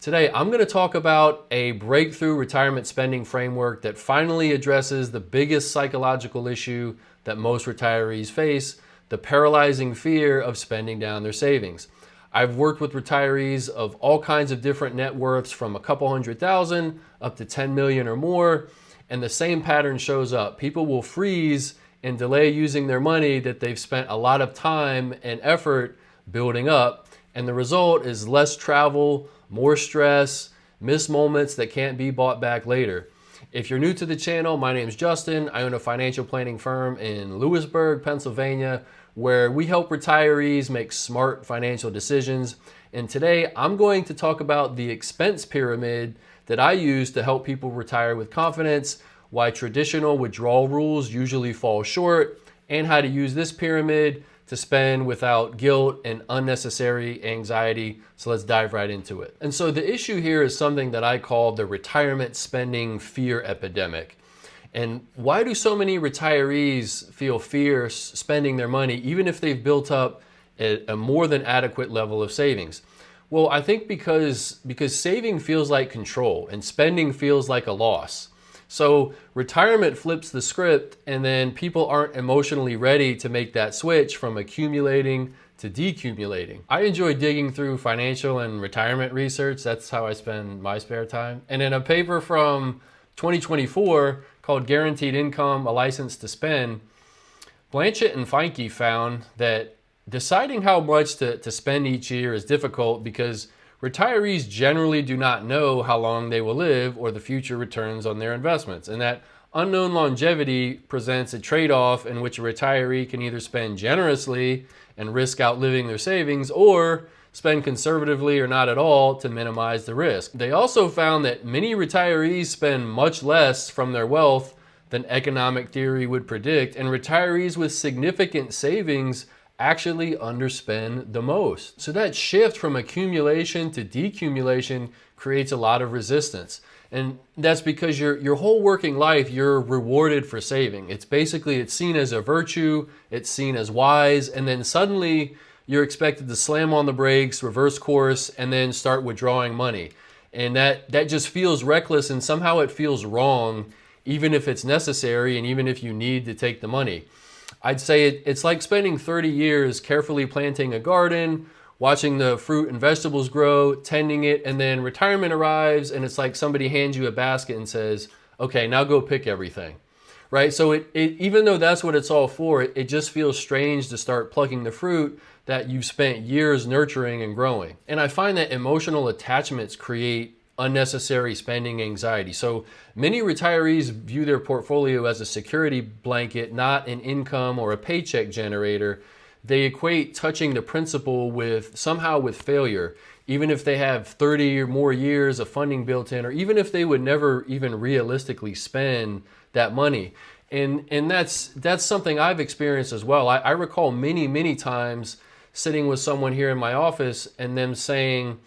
Today, I'm going to talk about a breakthrough retirement spending framework that finally addresses the biggest psychological issue that most retirees face, the paralyzing fear of spending down their savings. I've worked with retirees of all kinds of different net worths, from a couple $100,000 up to 10 million or more, and the same pattern shows up. People will freeze and delay using their money that they've spent a lot of time and effort building up, and the result is less travel, more stress, missed moments that can't be bought back later. If you're new to the channel, my name is Justin. I own a financial planning firm in Lewisburg, Pennsylvania, where we help retirees make smart financial decisions. And today I'm going to talk about the expense pyramid that I use to help people retire with confidence, why traditional withdrawal rules usually fall short, and how to use this pyramid to spend without guilt and unnecessary anxiety. So let's dive right into it. And so the issue here is something that I call the retirement spending fear epidemic. And why do so many retirees feel fear spending their money, even if they've built up a more than adequate level of savings? Well, I think because saving feels like control and spending feels like a loss. So retirement flips the script, and then people aren't emotionally ready to make that switch from accumulating to decumulating. I enjoy digging through financial and retirement research. That's how I spend my spare time. And in a paper from 2024 called Guaranteed Income, A License to Spend, Blanchett and Feinke found that deciding how much to spend each year is difficult because retirees generally do not know how long they will live or the future returns on their investments. And that unknown longevity presents a trade-off in which a retiree can either spend generously and risk outliving their savings, or spend conservatively or not at all to minimize the risk. They also found that many retirees spend much less from their wealth than economic theory would predict, and retirees with significant savings actually underspend the most. So that shift from accumulation to decumulation creates a lot of resistance. And that's because your whole working life, you're rewarded for saving. It's seen as a virtue, it's seen as wise, and then suddenly you're expected to slam on the brakes, reverse course, and then start withdrawing money. And that just feels reckless, and somehow it feels wrong, even if it's necessary and even if you need to take the money. I'd say it's like spending 30 years carefully planting a garden, watching the fruit and vegetables grow, tending it, and then retirement arrives, and it's like somebody hands you a basket and says, okay, now go pick everything, right? So even though that's what it's all for, it just feels strange to start plucking the fruit that you've spent years nurturing and growing. And I find that emotional attachments create unnecessary spending anxiety. So many retirees view their portfolio as a security blanket, not an income or a paycheck generator. They equate touching the principal with failure, even if they have 30 or more years of funding built in, or even if they would never even realistically spend that money. And that's something I've experienced as well. I recall many times sitting with someone here in my office and them saying,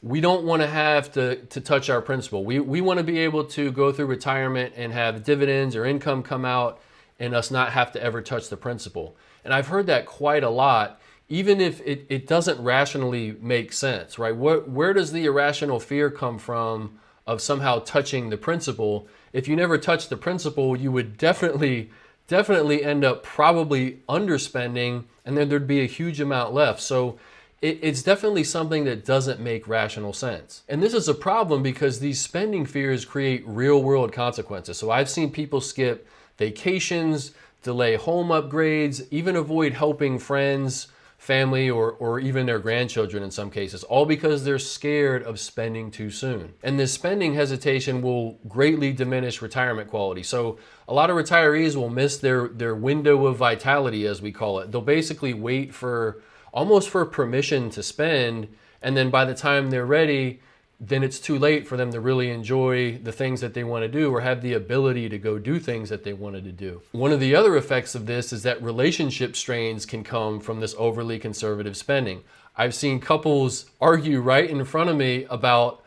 we don't want to have to touch our principal. We want to be able to go through retirement and have dividends or income come out and us not have to ever touch the principal. And I've heard that quite a lot, even if it doesn't rationally make sense, right? Where does the irrational fear come from of somehow touching the principal? If you never touch the principal, you would definitely end up probably underspending, and then there'd be a huge amount left. So it's definitely something that doesn't make rational sense. And this is a problem because these spending fears create real world consequences. So I've seen people skip vacations, delay home upgrades, even avoid helping friends, family, or even their grandchildren in some cases, all because they're scared of spending too soon. And this spending hesitation will greatly diminish retirement quality. So a lot of retirees will miss their window of vitality, as we call it. They'll basically wait almost for permission to spend, and then by the time they're ready, then it's too late for them to really enjoy the things that they want to do or have the ability to go do things that they wanted to do. One of the other effects of this is that relationship strains can come from this overly conservative spending. I've seen couples argue right in front of me about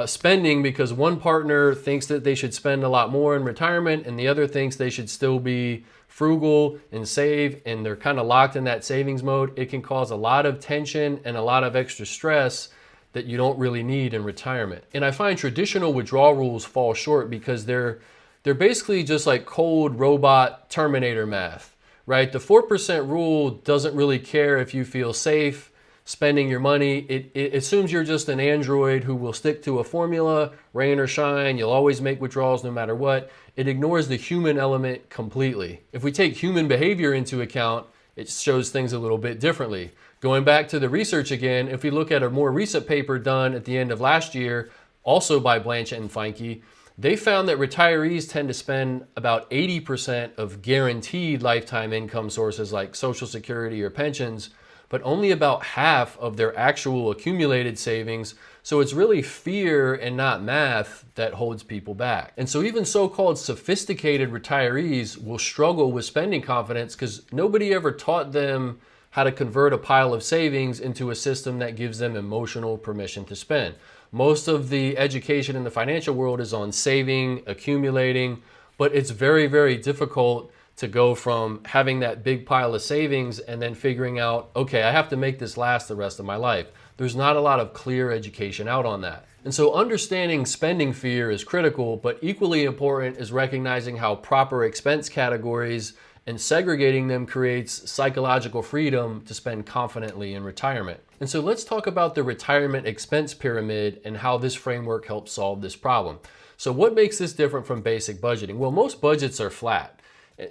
spending because one partner thinks that they should spend a lot more in retirement and the other thinks they should still be frugal and save, and they're kind of locked in that savings mode. It can cause a lot of tension and a lot of extra stress that you don't really need in retirement. And I find traditional withdrawal rules fall short because they're basically just like cold robot Terminator math, right? The 4% rule doesn't really care if you feel safe spending your money. It assumes you're just an android who will stick to a formula, rain or shine. You'll always make withdrawals no matter what. It ignores the human element completely. If we take human behavior into account, it shows things a little bit differently. Going back to the research again, if we look at a more recent paper done at the end of last year, also by Blanchett and Feinke, they found that retirees tend to spend about 80% of guaranteed lifetime income sources like Social Security or pensions, but only about half of their actual accumulated savings. So it's really fear and not math that holds people back. And so even so-called sophisticated retirees will struggle with spending confidence because nobody ever taught them how to convert a pile of savings into a system that gives them emotional permission to spend. Most of the education in the financial world is on saving, accumulating, but it's very, very difficult to go from having that big pile of savings and then figuring out, okay, I have to make this last the rest of my life. There's not a lot of clear education out on that. And so understanding spending fear is critical, but equally important is recognizing how proper expense categories and segregating them creates psychological freedom to spend confidently in retirement. And so let's talk about the retirement expense pyramid and how this framework helps solve this problem. So what makes this different from basic budgeting? Well, most budgets are flat.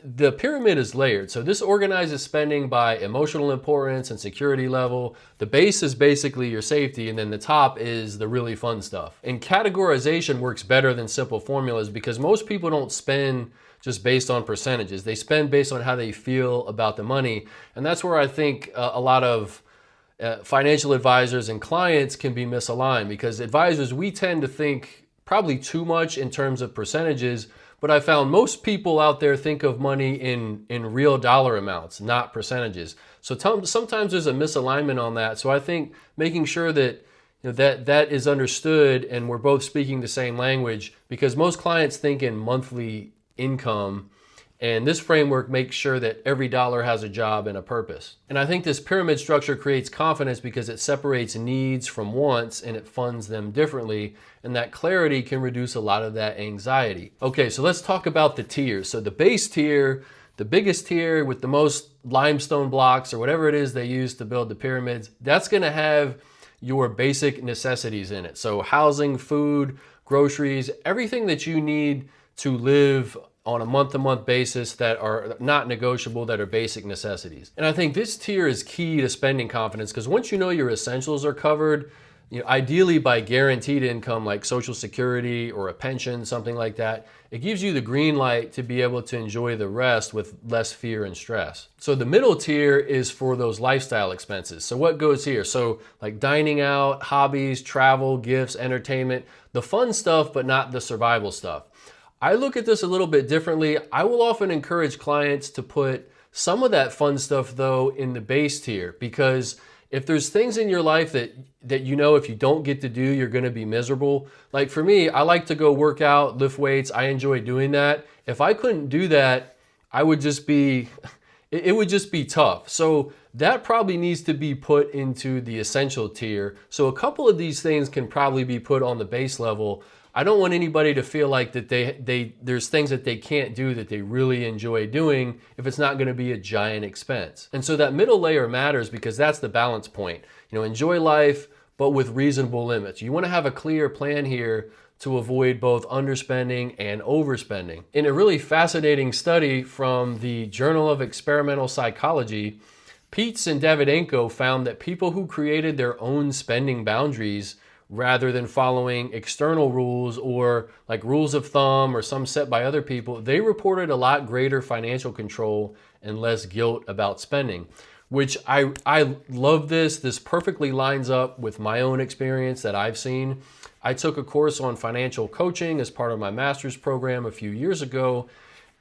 The pyramid is layered. So this organizes spending by emotional importance and security level. The base is basically your safety, and then the top is the really fun stuff. And categorization works better than simple formulas because most people don't spend just based on percentages. They spend based on how they feel about the money. And that's where I think a lot of financial advisors and clients can be misaligned, because advisors, we tend to think probably too much in terms of percentages, but I found most people out there think of money in real dollar amounts, not percentages. So sometimes there's a misalignment on that. So I think making sure that that is understood and we're both speaking the same language, because most clients think in monthly income, and this framework makes sure that every dollar has a job and a purpose. And I think this pyramid structure creates confidence because it separates needs from wants and it funds them differently, and that clarity can reduce a lot of that anxiety. Okay, so let's talk about the tiers. So the base tier, the biggest tier with the most limestone blocks or whatever it is they use to build the pyramids, that's gonna have your basic necessities in it. So housing, food, groceries, everything that you need to live on a month-to-month basis that are not negotiable, that are basic necessities. And I think this tier is key to spending confidence, because once you know your essentials are covered, ideally by guaranteed income like Social Security or a pension, something like that, it gives you the green light to be able to enjoy the rest with less fear and stress. So the middle tier is for those lifestyle expenses. So what goes here? So like dining out, hobbies, travel, gifts, entertainment, the fun stuff, but not the survival stuff. I look at this a little bit differently. I will often encourage clients to put some of that fun stuff though in the base tier, because if there's things in your life that if you don't get to do, you're gonna be miserable. Like for me, I like to go work out, lift weights. I enjoy doing that. If I couldn't do that, it would just be tough. So that probably needs to be put into the essential tier. So a couple of these things can probably be put on the base level. I don't want anybody to feel like that there's things that they can't do that they really enjoy doing if it's not going to be a giant expense. And so that middle layer matters because that's the balance point. Enjoy life, but with reasonable limits. You want to have a clear plan here to avoid both underspending and overspending. In a really fascinating study from the Journal of Experimental Psychology, Peets and Davydenko found that people who created their own spending boundaries rather than following external rules or like rules of thumb or some set by other people, they reported a lot greater financial control and less guilt about spending, which I love this. This perfectly lines up with my own experience that I've seen. I took a course on financial coaching as part of my master's program a few years ago,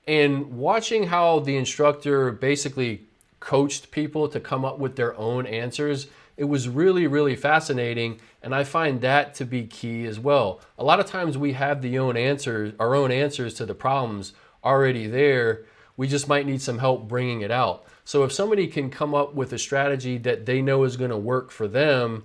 and watching how the instructor basically coached people to come up with their own answers, it was really, really fascinating, and I find that to be key as well. A lot of times we have our own answers to the problems already there. We just might need some help bringing it out. So if somebody can come up with a strategy that they know is going to work for them,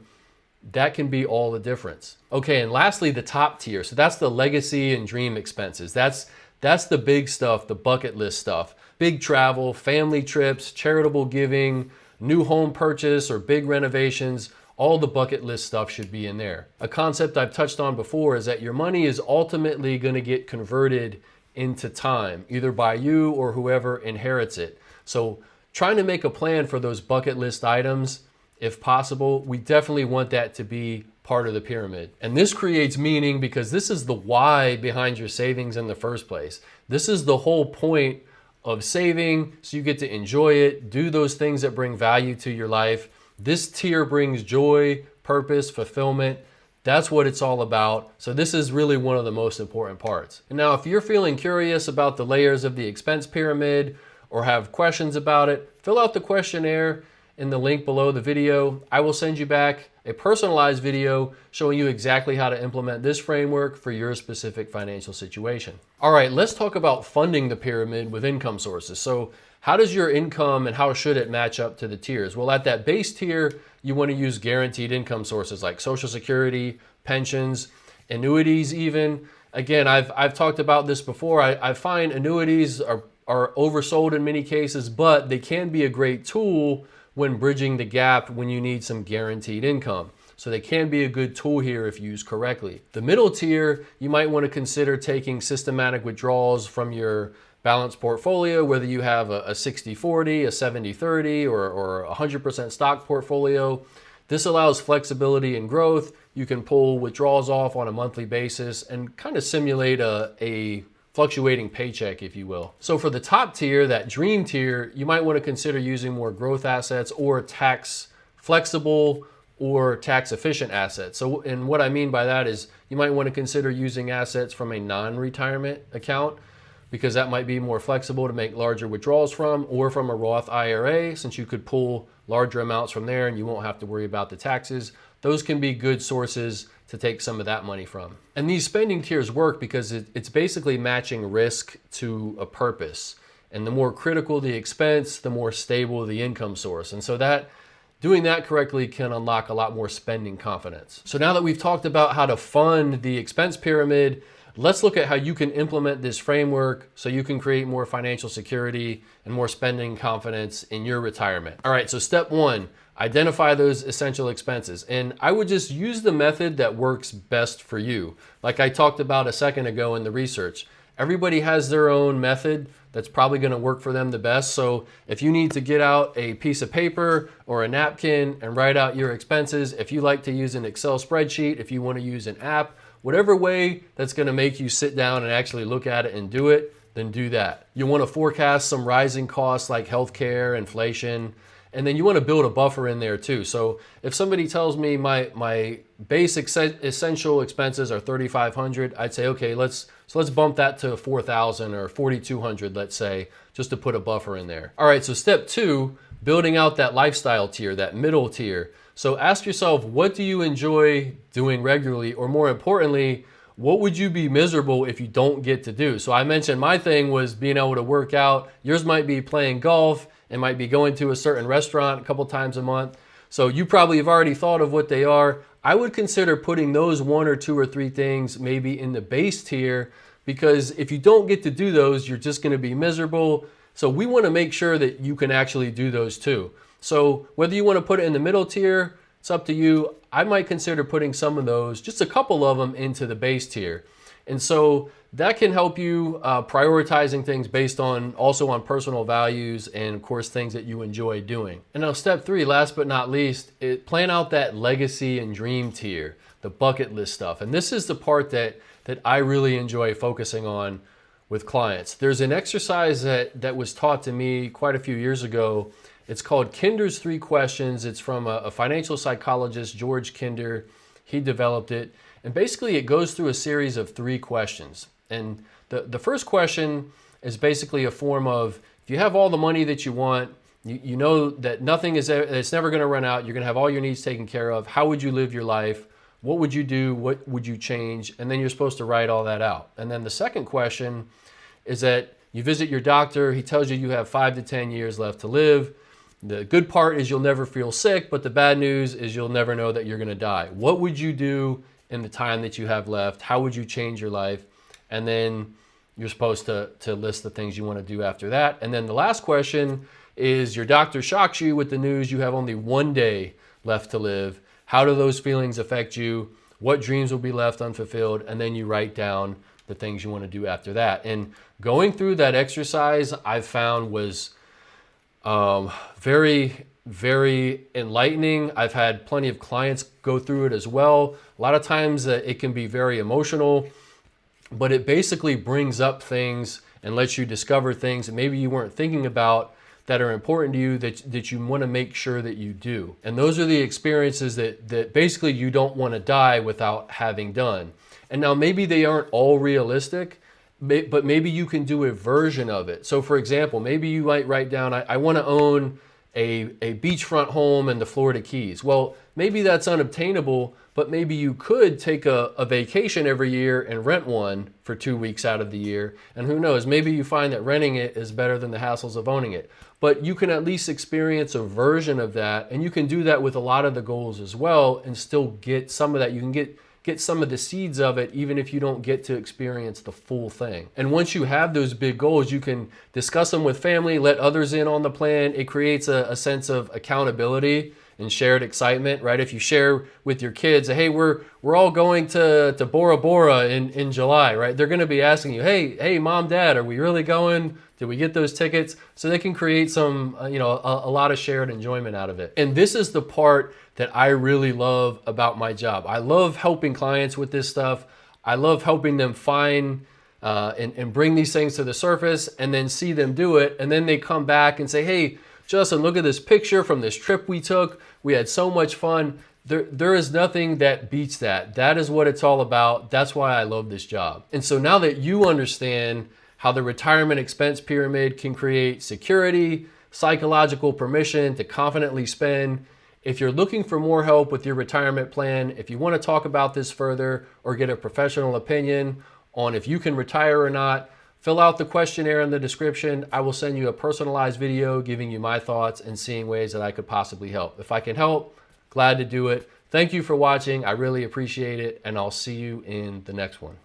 that can be all the difference. Okay, and lastly, the top tier. So that's the legacy and dream expenses. That's the big stuff, the bucket list stuff. Big travel, family trips, charitable giving, new home purchase, or big renovations. All the bucket list stuff should be in there. A concept I've touched on before is that your money is ultimately going to get converted into time, either by you or whoever inherits it. So trying to make a plan for those bucket list items, if possible, we definitely want that to be part of the pyramid. And this creates meaning because this is the why behind your savings in the first place. This is the whole point of saving, so you get to enjoy it, do those things that bring value to your life. This tier brings joy, purpose, fulfillment. That's what it's all about. So this is really one of the most important parts. And now if you're feeling curious about the layers of the expense pyramid or have questions about it, fill out the questionnaire in the link below the video. I will send you back a personalized video showing you exactly how to implement this framework for your specific financial situation. All right, let's talk about funding the pyramid with income sources. So how does your income and how should it match up to the tiers? Well, at that base tier, you want to use guaranteed income sources like Social Security, pensions, annuities even. Again, I've talked about this before. I find annuities are oversold in many cases, but they can be a great tool when bridging the gap when you need some guaranteed income. So they can be a good tool here if used correctly. The middle tier, you might want to consider taking systematic withdrawals from your balanced portfolio, whether you have a 60-40, a 70-30, or a 100% stock portfolio. This allows flexibility and growth. You can pull withdrawals off on a monthly basis and kind of simulate a fluctuating paycheck, if you will. So for the top tier, that dream tier, you might want to consider using more growth assets or tax flexible or tax efficient assets. So, and what I mean by that is you might want to consider using assets from a non-retirement account because that might be more flexible to make larger withdrawals from, or from a Roth IRA, since you could pull larger amounts from there and you won't have to worry about the taxes. Those can be good sources to take some of that money from. And these spending tiers work because it's basically matching risk to a purpose. And the more critical the expense, the more stable the income source. And so that doing that correctly can unlock a lot more spending confidence. So now that we've talked about how to fund the expense pyramid, let's look at how you can implement this framework so you can create more financial security and more spending confidence in your retirement. All right, so step one, identify those essential expenses. And I would just use the method that works best for you. Like I talked about a second ago in the research, everybody has their own method that's probably going to work for them the best. So if you need to get out a piece of paper or a napkin and write out your expenses, if you like to use an Excel spreadsheet, if you want to use an app, whatever way that's going to make you sit down and actually look at it and do it, then do that. You want to forecast some rising costs like healthcare, inflation, and then you want to build a buffer in there too. So if somebody tells me my basic essential expenses are $3,500, I'd say, okay, let's bump that to $4,000 or $4,200, let's say, just to put a buffer in there. All right, so step two, building out that lifestyle tier, that middle tier. So ask yourself, what do you enjoy doing regularly? Or more importantly, what would you be miserable if you don't get to do? So I mentioned my thing was being able to work out. Yours might be playing golf. It might be going to a certain restaurant a couple times a month. So you probably have already thought of what they are. I would consider putting those one or two or three things maybe in the base tier, because if you don't get to do those, you're just going to be miserable. So we want to make sure that you can actually do those too. So whether you want to put it in the middle tier, it's up to you. I might consider putting some of those, just a couple of them, into the base tier. And so that can help you prioritizing things based on also on personal values and of course things that you enjoy doing. And now step three, last but not least, plan out that legacy and dream tier, the bucket list stuff. And this is the part that I really enjoy focusing on with clients. There's an exercise that was taught to me quite a few years ago. It's called Kinder's 3 Questions. It's from a financial psychologist, George Kinder. He developed it. And basically it goes through a series of 3 questions. And the first question is basically a form of, if you have all the money that you want, you know that it's never going to run out, you're going to have all your needs taken care of, how would you live your life? What would you do? What would you change? And then you're supposed to write all that out. And then the second question is that you visit your doctor, he tells you you have 5 to 10 years left to live. The good part is you'll never feel sick, but the bad news is you'll never know that you're going to die. What would you do in the time that you have left? How would you change your life? And then you're supposed to list the things you want to do after that. And then the last question is, your doctor shocks you with the news you have only 1 day left to live. How do those feelings affect you? What dreams will be left unfulfilled? And then you write down the things you want to do after that. And going through that exercise, I've found was very, very enlightening. I've had plenty of clients go through it as well. A lot of times it can be very emotional, but it basically brings up things and lets you discover things that maybe you weren't thinking about that are important to you that you want to make sure that you do. And those are the experiences that basically you don't want to die without having done. And now maybe they aren't all realistic, but maybe you can do a version of it. So for example, maybe you might write down, I want to own a beachfront home in the Florida Keys. Well, maybe that's unobtainable, but maybe you could take a vacation every year and rent one for 2 weeks out of the year. And who knows, maybe you find that renting it is better than the hassles of owning it. But you can at least experience a version of that. And you can do that with a lot of the goals as well and still get some of that. You can get some of the seeds of it, even if you don't get to experience the full thing. And once you have those big goals, you can discuss them with family, let others in on the plan. It creates a sense of accountability and shared excitement, right? If you share with your kids, hey, we're all going to Bora Bora in July, right? They're going to be asking you, hey, mom, dad, are we really going? Did we get those tickets? So they can create some, a lot of shared enjoyment out of it. And this is the part that I really love about my job. I love helping clients with this stuff. I love helping them find and bring these things to the surface and then see them do it. And then they come back and say, hey, Justin, look at this picture from this trip we took. We had so much fun. There is nothing that beats that. That is what it's all about. That's why I love this job. And so now that you understand how the retirement expense pyramid can create security, psychological permission to confidently spend, if you're looking for more help with your retirement plan, if you want to talk about this further or get a professional opinion on if you can retire or not, fill out the questionnaire in the description. I will send you a personalized video giving you my thoughts and seeing ways that I could possibly help. If I can help, glad to do it. Thank you for watching. I really appreciate it, and I'll see you in the next one.